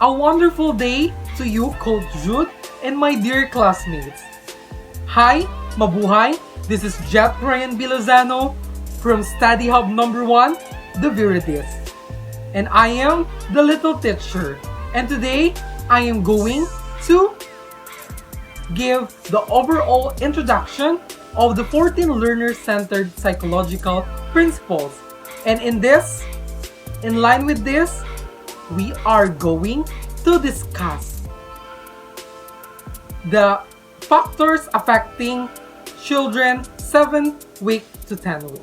A wonderful day to you, Coach Jude, and my dear classmates. Hi, mabuhay! This is Jet Ryan Bilozano from Study Hub number 1, the Viridis. And I am the little teacher. And today, I am going to give the overall introduction of the 14 learner-centered psychological principles. And in line with this, we are going to discuss the factors affecting children 7 week to 10 week.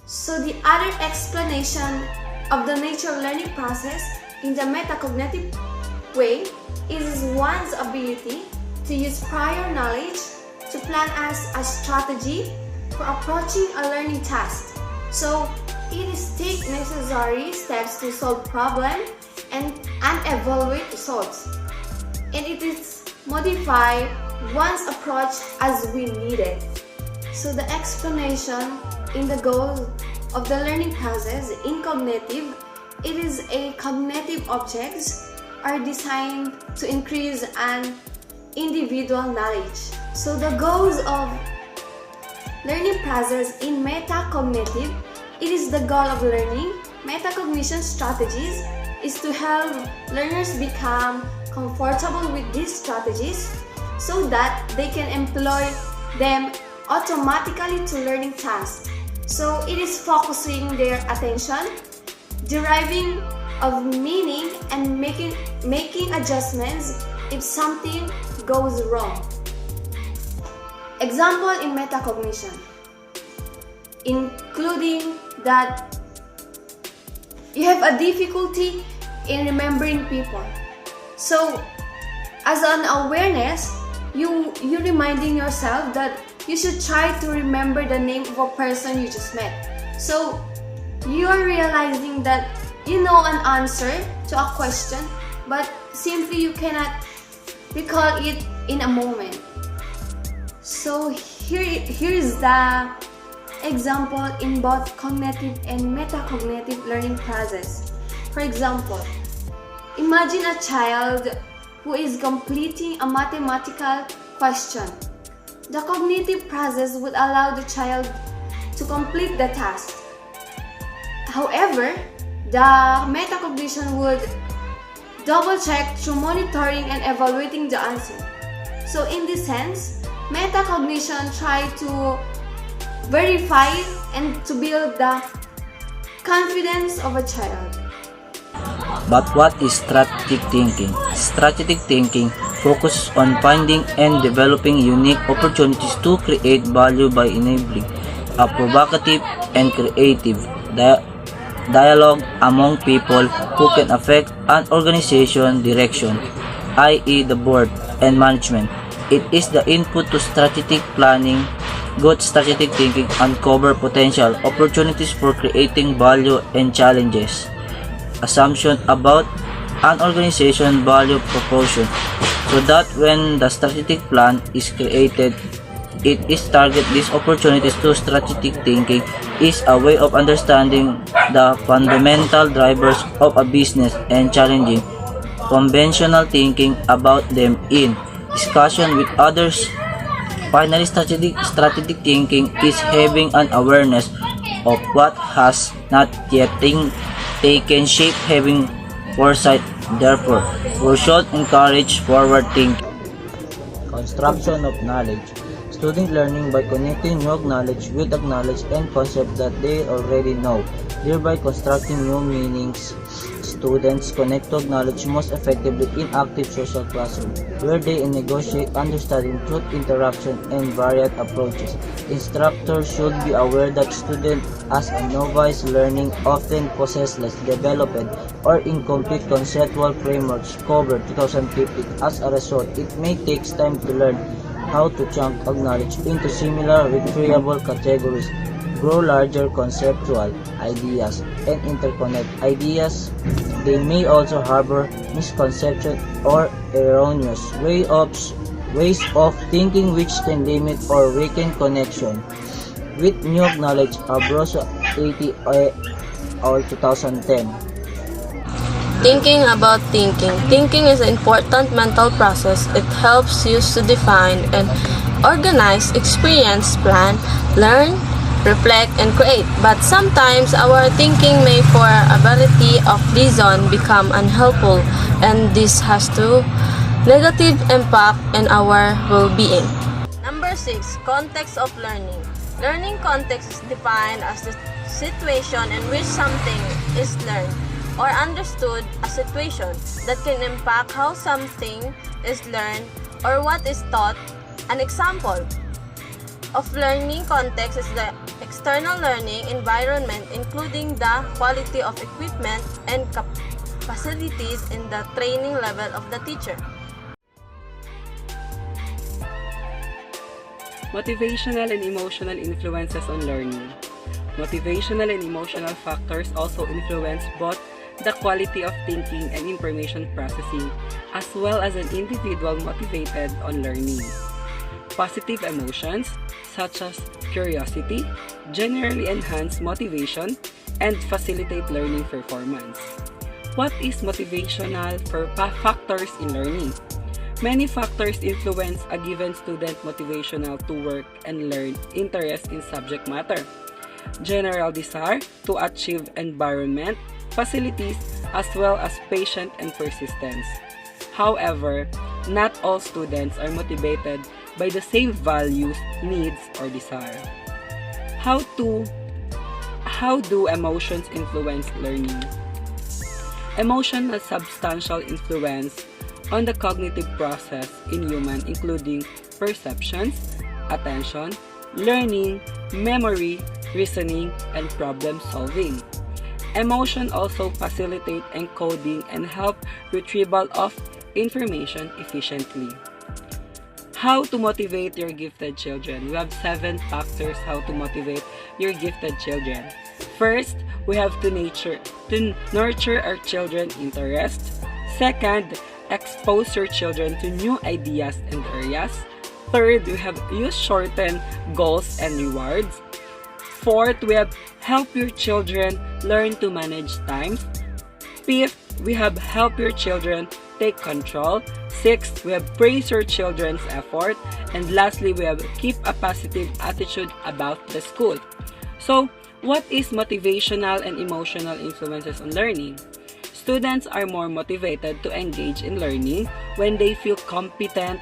So the other explanation of the nature learning process in the metacognitive way is one's ability to use prior knowledge to plan as a strategy for approaching a learning task. So it is take necessary steps to solve problem and evaluate results. And it is modify one's approach as we need it. So the explanation in the goal of the learning process in cognitive, it is a cognitive objects are designed to increase an individual knowledge. So the goals of learning process in metacognitive, it is the goal of learning. Metacognition strategies is to help learners become comfortable with these strategies so that they can employ them automatically to learning tasks. So it is focusing their attention, deriving of meaning, and making adjustments if something goes wrong. Example in metacognition, including that you have a difficulty in remembering people. So as an awareness, you reminding yourself that you should try to remember the name of a person you just met. So you are realizing that you know an answer to a question, but simply you cannot recall it in a moment. So here is the example in both cognitive and metacognitive learning process. For example, imagine a child who is completing a mathematical question. The cognitive process would allow the child to complete the task. However, the metacognition would double check through monitoring and evaluating the answer. So in this sense, metacognition try to verify and to build the confidence of a child. But what is strategic thinking? Strategic thinking focuses on finding and developing unique opportunities to create value by enabling a provocative and creative dialogue among people who can affect an organization's direction, i.e. the board and management. It is the input to strategic planning. Good strategic thinking uncover potential opportunities for creating value and challenges assumption about an organization value proposition, so that when the strategic plan is created, it is target these opportunities to strategic thinking is a way of understanding the fundamental drivers of a business and challenging conventional thinking about them in discussion with others. Finally, strategic thinking is having an awareness of what has not yet taken shape, having foresight, therefore, we should encourage forward thinking. Construction of knowledge. Student learning by connecting new knowledge with knowledge and concepts that they already know, thereby constructing new meanings. Students connect to knowledge most effectively in active social classroom, where they negotiate understanding, truth interaction, and varied approaches. Instructors should be aware that students as a novice learning often possess less developed or incomplete conceptual frameworks covered 2015. As a result, it may take time to learn how to chunk knowledge into similar retrievable categories, grow larger conceptual ideas, and interconnect ideas. They may also harbor misconceptions or erroneous ways of thinking which can limit or weaken connection. with new knowledge of Rosso 80 or 2010. Thinking about thinking. Thinking is an important mental process. It helps you to define and organize, experience, plan, learn, reflect, and create. But sometimes our thinking may for ability of reason become unhelpful, and this has to negative impact in our well-being. Number 6. Context of learning. Learning context is defined as the situation in which something is learned or understood, a situation that can impact how something is learned or what is taught. An example of learning context is the external learning environment, including the quality of equipment and facilities in the training level of the teacher. Motivational and emotional influences on learning. Motivational and emotional factors also influence both the quality of thinking and information processing, as well as an individual motivated on learning. Positive emotions, such as curiosity, generally enhance motivation and facilitate learning performance. What is motivational factors in learning? Many factors influence a given student motivational to work and learn, interest in subject matter, general desire to achieve environment, facilities, as well as patience and persistence. However, not all students are motivated by the same values, needs, or desire. How do emotions influence learning? Emotion has substantial influence on the cognitive process in human, including perceptions, attention, learning, memory, reasoning, and problem solving. Emotion also facilitate encoding and help retrieval of information efficiently. How to motivate your gifted children? We have 7 factors how to motivate your gifted children. First, we have to nurture our children's interests. Second, expose your children to new ideas and areas. Third, we have use shorten goals and rewards. Fourth, we have help your children learn to manage time. Fifth, we have help your children take control. Sixth, we have praise your children's effort. And lastly, we have keep a positive attitude about the school. So, what is motivational and emotional influences on learning? Students are more motivated to engage in learning when they feel competent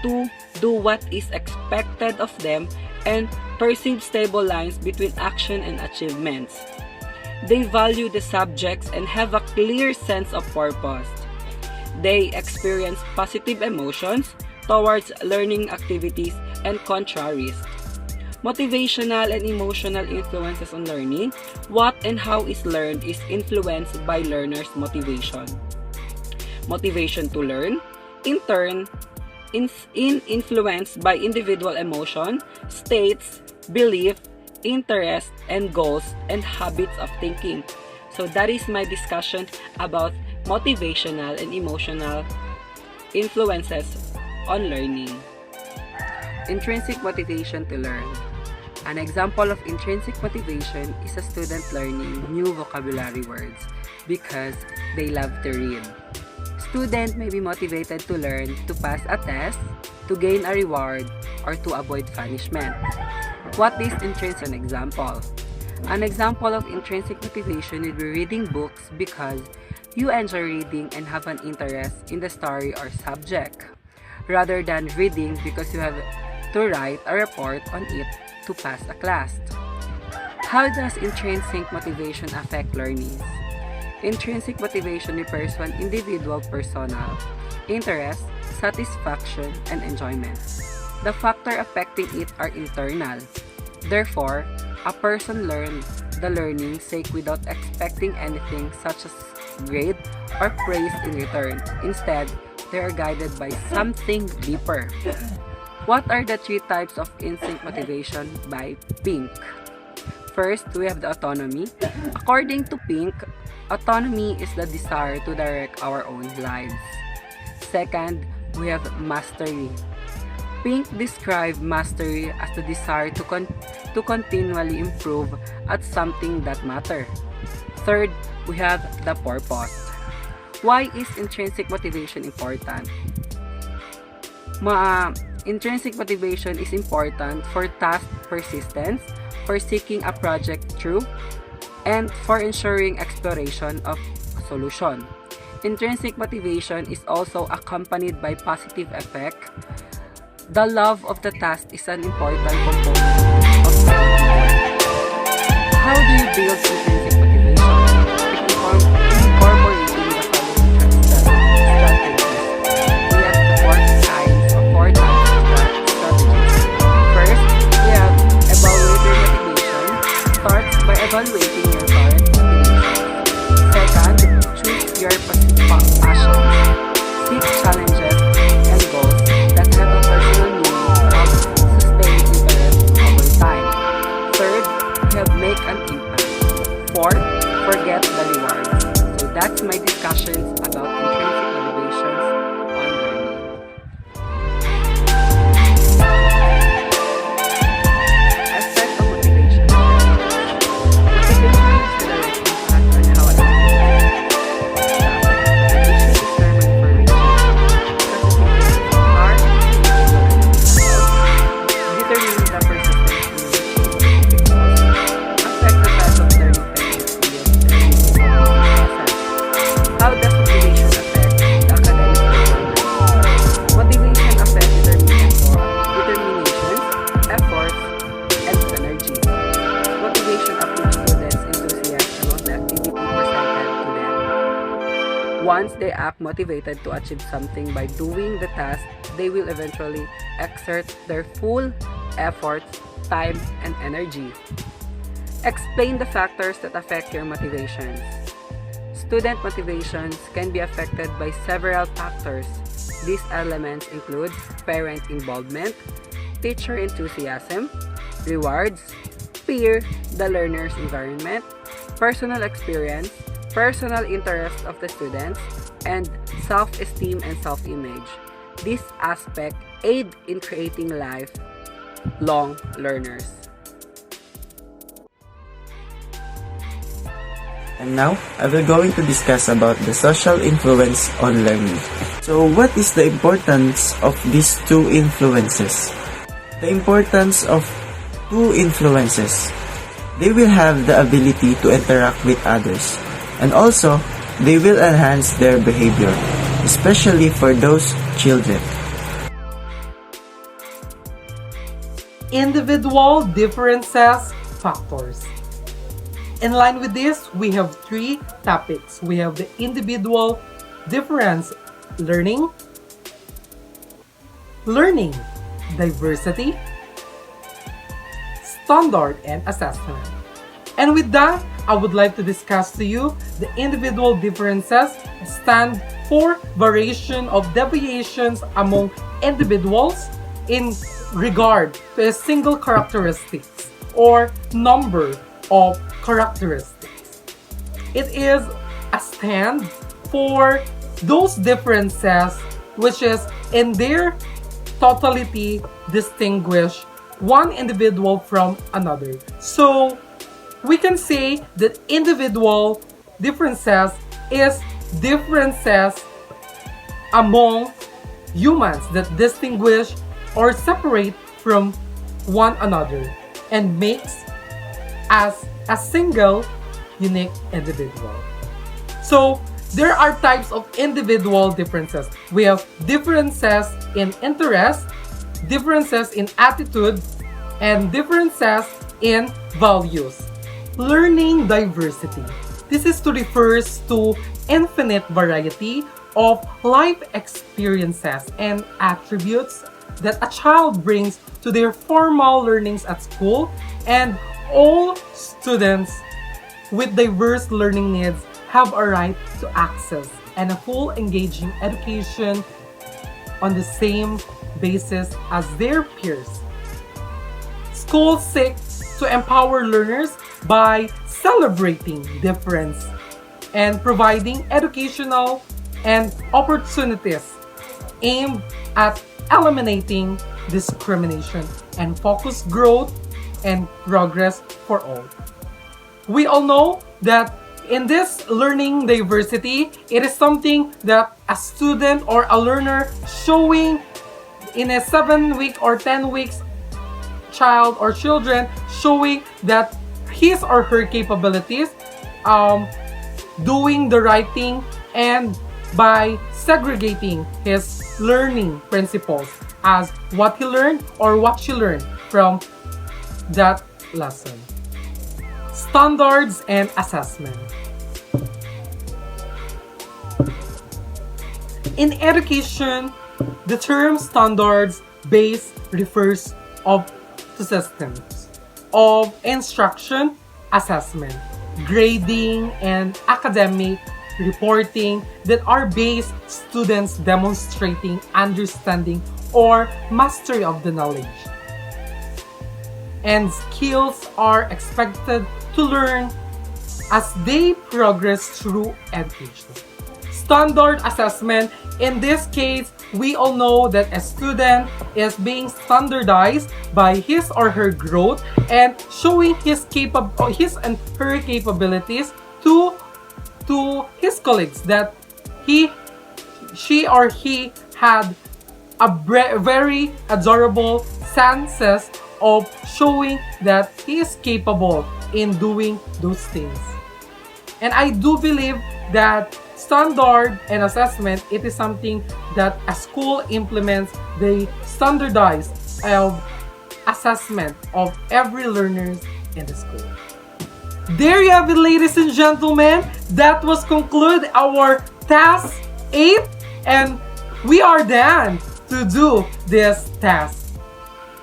to do what is expected of them and perceive stable lines between action and achievements. They value the subjects and have a clear sense of purpose. They experience positive emotions towards learning activities and contraries. Motivational and emotional influences on learning. What and how is learned is influenced by learners' motivation. Motivation to learn, in turn, influenced by individual emotion, states, belief, interest, and goals and habits of thinking. So that is my discussion about motivational and emotional influences on learning. Intrinsic motivation to learn. An example of intrinsic motivation is a student learning new vocabulary words because they love to read. Student may be motivated to learn to pass a test, to gain a reward, or to avoid punishment. What is intrinsic? An example. An example of intrinsic motivation would be reading books because you enjoy reading and have an interest in the story or subject, rather than reading because you have to write a report on it to pass a class. How does intrinsic motivation affect learning? Intrinsic motivation refers to an individual personal interest, satisfaction, and enjoyment. The factors affecting it are internal. Therefore, a person learns the learning sake without expecting anything such as grade or praise in return. Instead, they are guided by something deeper. What are the 3 types of intrinsic motivation by Pink? First, we have the autonomy. According to Pink, autonomy is the desire to direct our own lives. Second, we have mastery. Pink described mastery as the desire to to continually improve at something that matter. Third, we have the purpose. Why is intrinsic motivation important? Intrinsic motivation is important for task persistence, for seeking a project through, and for ensuring exploration of a solution. Intrinsic motivation is also accompanied by positive effect. The love of the task is an important component of motivation. How do you build intrinsic motivation? Incorporating the following strategies. We have the four types strategies. First, we have evaluate your motivation. Starts by evaluating your current motivation. Second, choose your passion. Seek challenges and goals that have a personal meaning of sustained interest over time. Third, we have make an impact. Fourth, forget the rewards. So that's my discussions about intrinsic motivations on learning. Effect of motivation. Motivation has a direct impact on how I feel. Once they act motivated to achieve something by doing the task, they will eventually exert their full efforts, time, and energy. Explain the factors that affect your motivations. Student motivations can be affected by several factors. These elements include parent involvement, teacher enthusiasm, rewards, peer, the learner's environment, personal experience, personal interest of the students, and self-esteem and self-image. This aspect aid in creating lifelong learners. And now, I will going to discuss about the social influence on learning. So, what is the importance of these two influences? The importance of two influences. They will have the ability to interact with others, and also, they will enhance their behavior, especially for those children. Individual differences factors. In line with this, we have three topics. We have the individual difference learning, learning diversity, standard and assessment. And with that, I would like to discuss to you the individual differences stand for variation of deviations among individuals in regard to a single characteristics or number of characteristics. It is a stand for those differences which is in their totality distinguish one individual from another. So we can say that individual differences is differences among humans that distinguish or separate from one another and makes us a single unique individual. So there are types of individual differences. We have differences in interest, differences in attitude, and differences in values. Learning diversity. This is to refers to infinite variety of life experiences and attributes that a child brings to their formal learnings at school, and all students with diverse learning needs have a right to access and a full engaging education on the same basis as their peers. Schools seek to empower learners by celebrating difference and providing educational and opportunities aimed at eliminating discrimination and focus growth and progress for all. We all know that in this learning diversity, it is something that a student or a learner showing in a 7 week or 10 weeks child or children showing that his or her capabilities, doing the right thing, and by segregating his learning principles as what he learned or what she learned from that lesson. Standards and assessment. In education, the term standards base refers to systems of instruction, assessment, grading, and academic reporting that are based students demonstrating understanding or mastery of the knowledge. And skills are expected to learn as they progress through education. Standard assessment, in this case, we all know that a student is being standardized by his or her growth and showing his and her capabilities to his colleagues, that she or he had a very adorable senses of showing that he is capable in doing those things. And I do believe that standard and assessment, it is something that a school implements the standardized assessment of every learner in the school. There you have it, ladies and gentlemen. That was conclude our task 8, and we are done to do this task.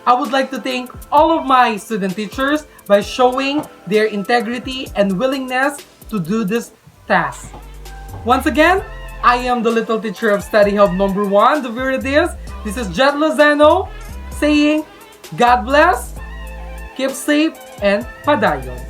I would like to thank all of my student teachers by showing their integrity and willingness to do this task. Once again, I am the little teacher of Study Hub number 1, the Viridis. This is Jet Lozano saying, God bless, keep safe, and padayon.